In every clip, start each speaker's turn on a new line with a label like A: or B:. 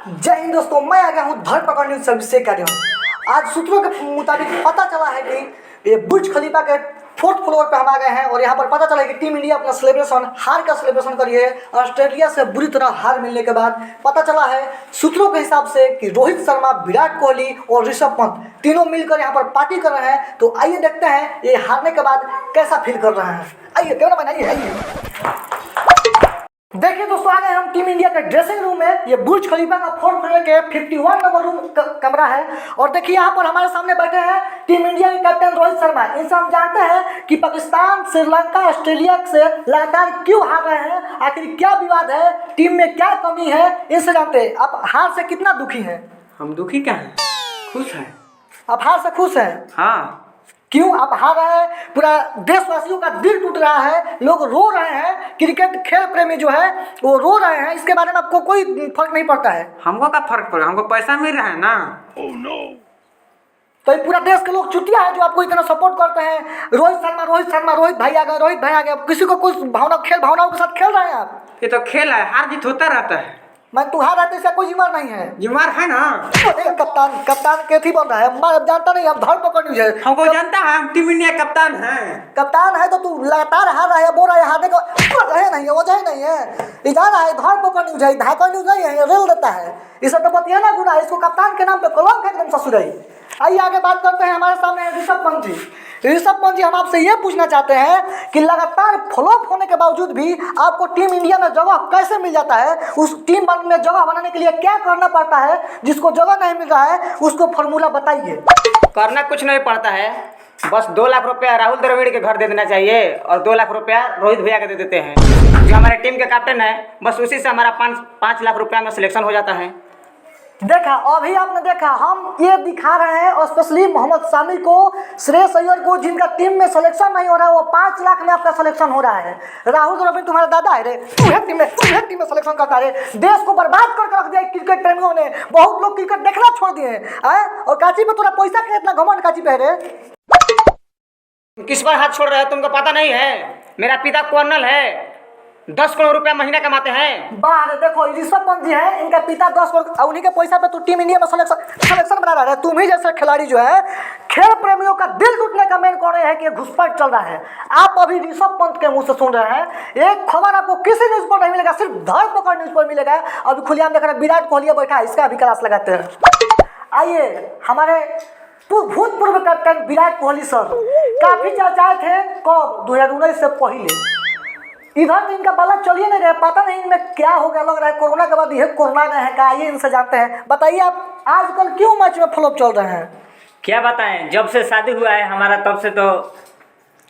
A: जय हिंद दोस्तों, मैं आ गया हूँ धरपकड़ न्यूज सर्विस से कर रहा हूँ। आज सूत्रों के मुताबिक पता चला है कि ये बुर्ज खलीफा के 4th फ्लोर पे हम आ गए हैं और यहाँ पर पता चला है कि टीम इंडिया अपना हार का सेलिब्रेशन करी है ऑस्ट्रेलिया से बुरी तरह हार मिलने के बाद। पता चला है सूत्रों के हिसाब से कि रोहित शर्मा, विराट कोहली और ऋषभ पंत तीनों मिलकर यहाँ पर पार्टी कर रहे हैं। तो आइए देखते हैं ये हारने के बाद कैसा फील कर रहे हैं। आइए कैमरा मैन, आइए देखिए दोस्तों, आ गए हम टीम इंडिया के ड्रेसिंग रूम में। ये बुर्ज खलीफा का 4th फ्लोर के 51 नंबर रूम कमरा है। और देखिए यहाँ पर हमारे सामने बैठे हैं टीम इंडिया के कैप्टन रोहित शर्मा। इनसे हम जानते हैं कि पाकिस्तान, श्रीलंका, ऑस्ट्रेलिया से लगातार क्यों हार रहे हैं, आखिर क्या विवाद है, टीम में क्या कमी है, इनसे जानते हैं। आप हार से कितना दुखी हैं?
B: हम दुखी क्या हैं, खुश हैं।
A: आप हार से खुश हैं?
B: हाँ।
A: क्यों? आप हार रहे हैं, पूरा देशवासियों का दिल टूट रहा है, लोग रो रहे हैं, क्रिकेट खेल प्रेमी जो है वो रो रहे हैं। इसके बारे में आपको कोई फर्क नहीं पड़ता है?
B: हमको क्या फर्क पड़ा, हमको पैसा मिल रहा है ना।
A: oh, no. तो ये पूरा देश के लोग चुतिया है जो आपको इतना सपोर्ट करते हैं। रोहित शर्मा, रोहित शर्मा, रोहित भाई आ गए, रोहित भाई आ गए। किसी को कुछ भावनाओं के साथ खेल रहे हैं आप?
B: ये तो खेल है, हार जीत होता रहता है।
A: मैं तू हार रहते इसका कोई जिम्मेदार नहीं है।
B: जिम्मेदार है ना।
A: कप्तान कैथी बन रहा है? मैं जानता नहीं, हम धरपकड़ न्यूज है।
B: हमको जानता है, हम टीम इंडिया कप्तान हैं।
A: कप्तान है तो तू लगातार हार रहा है, बोल रहा है हारने का वजह नहीं है, वजह नहीं है। ये जाना है धरपकड़ न्यूज है, धाकड़ न्यूज नहीं है, ये रेल देता है। इसे तो बतिया ना गुना, इसको कप्तान के नाम पे कलंक है एकदम ससुराई। आइए आगे बात करते हैं। हमारे सामने है ऋषभ पंत जी। ऋषभ पंत जी, हम आपसे ये पूछना चाहते हैं कि लगातार फ्लॉप होने के बावजूद भी आपको टीम इंडिया में जगह कैसे मिल जाता है? उस टीम में जगह बनाने के लिए क्या करना पड़ता है? जिसको जगह नहीं मिल रहा है उसको फॉर्मूला बताइए।
B: करना कुछ नहीं पड़ता है, बस 2 लाख रुपया राहुल द्रविड़ के घर दे देना चाहिए और 2 लाख रुपया रोहित भैया के दे देते हैं, जो हमारे टीम के कैप्टन है। बस उसी से हमारा 5 लाख रुपया में सिलेक्शन हो जाता है।
A: देखा, अभी आपने देखा, हम ये दिखा रहे हैं और स्पेशली मोहम्मद शामी को, श्रेयस अय्यर को, जिनका टीम में सिलेक्शन नहीं हो रहा है, वो 5 लाख में आपका सिलेक्शन हो रहा है। राहुल द्रविड़ तुम्हारा दादा है रे, तू टीम में सिलेक्शन करता है। देश को बर्बाद करके रख दिया क्रिकेट प्रेमियों ने। बहुत लोग क्रिकेट देखना छोड़ दिए हैं। और काची में तोरा पैसा के इतना घमंड काची पे रे?
B: किस पर हाथ छोड़ रहे हो, तुमको पता नहीं है? मेरा पिता कर्नल है, 10 करोड़ रुपया महीना कमाते हैं।
A: बाहर देखो, ऋषभ पंत जी है, इनका पिता 10 करोड़, उन्हीं के पैसा पे तो टीम इंडिया में सिलेक्शन बना रहा है। तुम ही जैसे खिलाड़ी जो है, खेल प्रेमियों का दिल टूटने का मेन कारण है कि घुसपैठ चल रहा है। आप अभी ऋषभ पंत के मुंह से सुन रहे हैं। एक खबर आपको किसी न्यूज पर नहीं मिलेगा, सिर्फ धरपकड़ न्यूज पर मिलेगा। अभी खुलेआम देख रहे हैं, विराट कोहली बैठा है, इसका भी क्लास लगाते हैं। आइए, हमारे भूतपूर्व कैप्टन विराट कोहली सर काफी चर्चाए थे कब, 2019 से पहले। इधर तो इनका बालक चलिए नहीं रहे, पता नहीं इनमें क्या हो गया। लग रहा है कोरोना के बाद ये कोरोना गए हैं। आइए इनसे जानते हैं। बताइए, आप आजकल क्यों मैच में फ्लॉप चल रहे हैं?
B: क्या बताएं, जब से शादी हुआ है हमारा तब से तो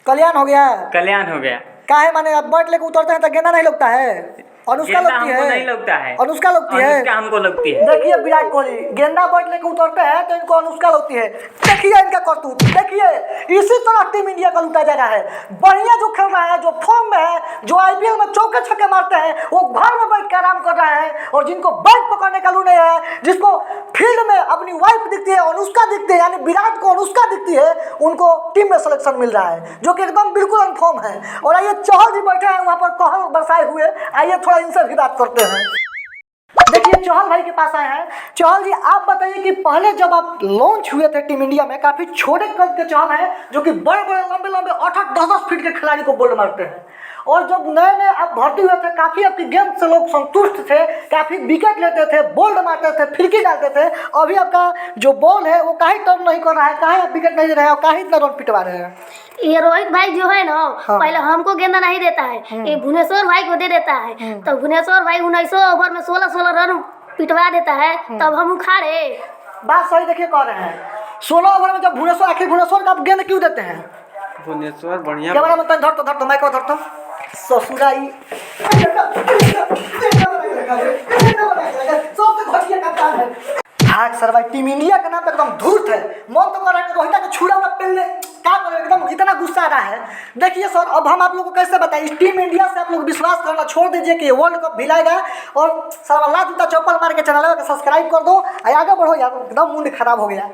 A: कल्याण हो गया है।
B: कल्याण हो गया।
A: काहे माने, आप बैट लेके उतरते हैं तो गेंदा नहीं लगता है? अनुष्का लगती है?
B: नहीं लगता है।
A: अनुष्का लगती है?
B: अनुष्का हमको लगती है।
A: देखिए विराट कोहली गेंदा बैट लेके उतरते हैं तो इनको अनुष्का लगती है। देखिए इनका करतूत, देखिए इसी तरह टीम इंडिया का लूटा जा रहा है। बढ़िया जो खेल रहा है, जो फॉर्म में है, जो आईपीएल में चौके छक्के मारते हैं, वो घर में बैठ के आराम कर रहा है। और जिनको बैट पकड़ने का लू नहीं है, जिसको फील्ड में अपनी वाइफ दिखती है, अनुष्का दिखती है, यानी विराट को अनुष्का दिखती है, उनको टीम में सिलेक्शन मिल रहा है, जो कि एकदम बिल्कुल अनफॉर्म है। और आइए चहल जी बैठे हैं वहाँ पर कहल बरसाए हुए, आइए थोड़ा इनसे भी बात करते हैं। देखिए चहल भाई के पास आए हैं। चहल जी, आप बताइए कि पहले जब आप लॉन्च हुए थे टीम इंडिया में, काफी छोटे कद के चहल हैं जो कि बड़े बड़े लंबे लंबे 8-8 10-10 फीट के खिलाड़ी को बोल्ड मारते हैं। और जब नए नए आप भर्ती हुए थे, काफी आपकी गेंद से लोग संतुष्ट थे, काफी विकेट लेते थे, बोल्ड मारते थे, फिरकी डालते थे। अभी आपका जो बॉल है वो काहे टर्न नहीं कर रहा है, काहे आप विकेट नहीं दे रहे हैं और काहे इतना रन पिटवा रहे हैं?
C: ये रोहित भाई जो है ना, पहले हमको गेंदा नहीं देता है, ये भुवनेश्वर भाई को दे देता है। तो भुवनेश्वर भाई 19 ओवर में 16-16 रन पिटवा देता है, तब हम उखाड़े।
A: बात सही देखिए कह रहे हैं। 16 ओवर में जब भुवनेश्वर का आप गेंद क्यों देते हैं?
B: भुवनेश्वर बढ़िया।
A: क्या मतलब धर तो माइक धर तो ससुराई हाथ सर भाई, टीम इंडिया के नाम पे एकदम धूर्त है। मन तो कर रहा है रोहित के छुरा हुआ पेल क्या करें, एकदम इतना गुस्सा आ रहा है। देखिए सर, अब हम आप लोगों को कैसे बताएं, इस टीम इंडिया से आप लोग विश्वास करना छोड़ दीजिए कि वर्ल्ड कप भी लाएगा। और सर अल्लाह जूता चप्पल मार के चैनल को सब्सक्राइब कर दो, आगे बढ़ो यार, एकदम मूड खराब हो गया।